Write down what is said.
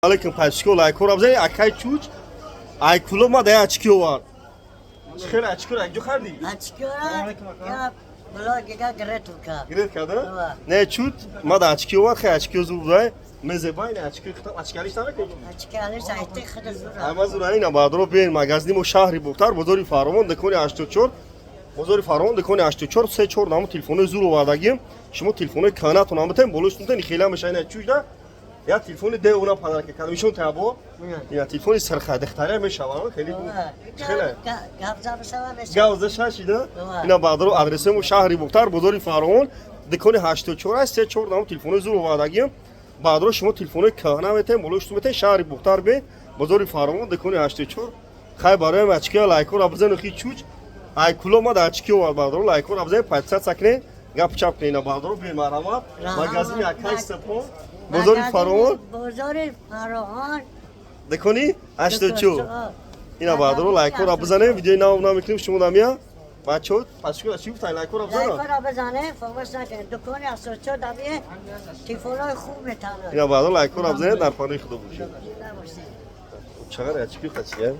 Aleyküm paylaşıyor like or abzay akay çuç ay kuluma da açıyor var. Çıkar açıyor ay jukardi. Açıkıyorlar. Ya bula giga gretuka. Giret kadar. Ne çut ma da açıyor var kay açıyor zubay. Mezebay ne açıyor kitap açkarış tane ki. Açıkıyorlar sayıtı kıdı zura. Ama zurayı ne badro bir magazin o şahri buktar bozori faramon de koni açıyor. Bozori faramon de koni açıyor. Se çor namı telefonu zuru vardagim. Şumu telefonu kanat namı tem boluştundan xela meşayne çuçda. یا تلفن ده اونا پدر که کدومشون تابو یا تلفن سرخه دختره میشوام خیلی خیلی گابزا بسوا بس گاوزه شاشیده اینا بادرو آدرسم شهری بوختار بزرگ فارون دکون 84 است 4 نام تلفن زور وادگیم بادرو شما تلفن کهنه مته مولوشتو مته شهری بوختار به بزرگ فارون دکون 84 خای برای مچکیا لایکور ابزن خی چوچ ای کلو ما داچکیو بادرو لایکور ابزن 500 سکنه گپ چاپ نینا بادرو به مرحمت مغازین اکای سپو بزرگ فارون بزرگ فراهان دکنی 84 اینا بادرو لایک رو بزنه ویدیو نام میکنیم شما دامیا بچه‌ها پاشو چی گفتن لایک رو بزنه لایک رو بزنه فوقش نکنه دکان 84 دبیه تلفن‌های خوب میتونه اینا بادرو لایک رو بزنه در پانه خود باشید چقدر اچ پی خاصیه